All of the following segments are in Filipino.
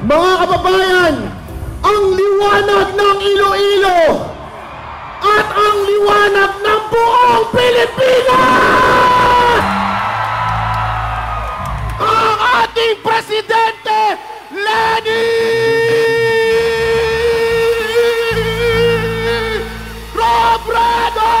Mga kababayan, ang liwanag ng Iloilo at ang liwanag ng buong Pilipinas! Ang ating Presidente, Leni Robredo!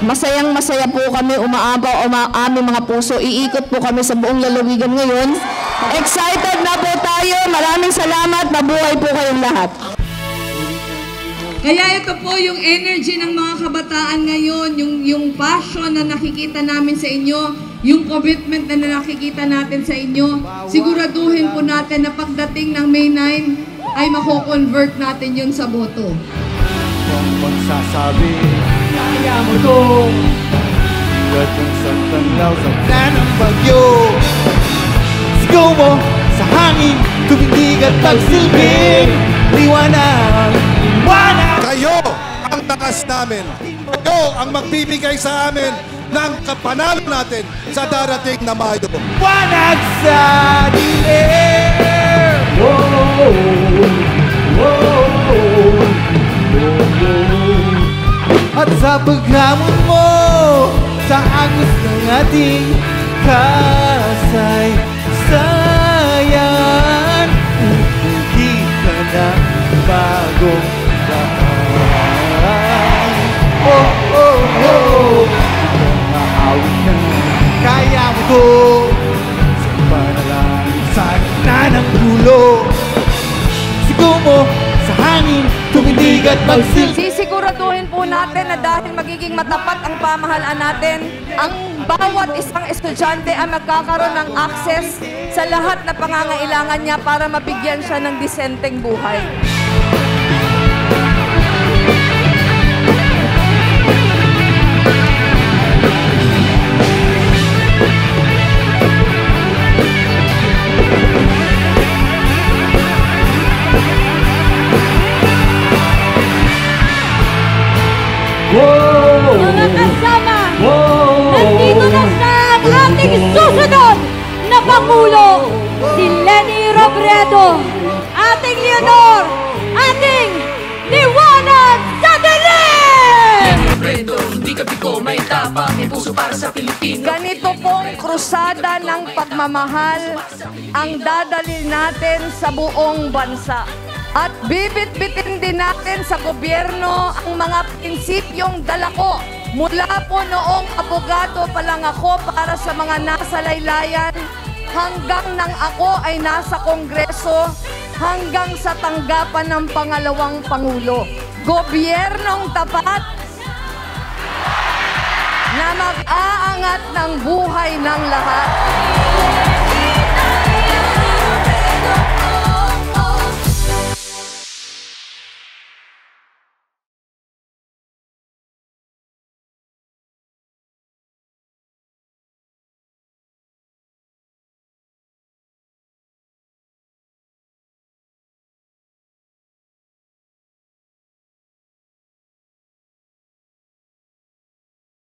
Masayang-masaya po kami, umaabaw aming mga puso. Iikot po kami sa buong lalawigan ngayon. Excited na po tayo. Maraming salamat. Mabuhay po kayong lahat. Kaya ito po yung energy ng mga kabataan ngayon, yung passion na nakikita namin sa inyo, yung commitment na nakikita natin sa inyo. Siguraduhin po natin na pagdating ng May 9 ay mako-convert natin yun sa boto. Kung magsasabi, kaya mo to. Tulad ng santanglaw sa ng bagyo. Sigaw mo sa hangin, tumindig at pagsilbing liwanag, liwanag. Kayo ang takas namin. Kayo ang magbibigay sa amin ng kapanalo natin sa darating na Mayo. Liwanag sa dilim. Whoa, whoa. At sa paghamon mo sa agos ng ating kasaysayan, hindi ka na bagong daan. Oh, oh, oh, nakakawin na, kaya mo to. Sa panalangin sa gitna ng gulo, sigaw mo sa hangin, tumindig at magsil. Sisiguraduhin po natin na dahil magiging matapat ang pamahalaan natin, ang bawat isang estudyante ay magkakaroon ng access sa lahat na pangangailangan niya para mabigyan siya ng disenteng buhay. Mga kasama, nandito na siya ang ating susunod na Pangulo, si Leni Robredo, ating Leonor, ating liwanag sa dilim! Robredo, hindi ka biko, may tapang, may puso para sa Pilipinas. Ganito pong krusada ng pagmamahal ang dadalhin natin sa buong bansa. At bibit-bitin din natin sa gobyerno ang mga prinsipyong dala ko. Mula po noong abogado pa lang ako para sa mga nasa laylayan, hanggang nang ako ay nasa Kongreso, hanggang sa tanggapan ng pangalawang Pangulo. Gobyernong tapat na mag-aangat ng buhay ng lahat.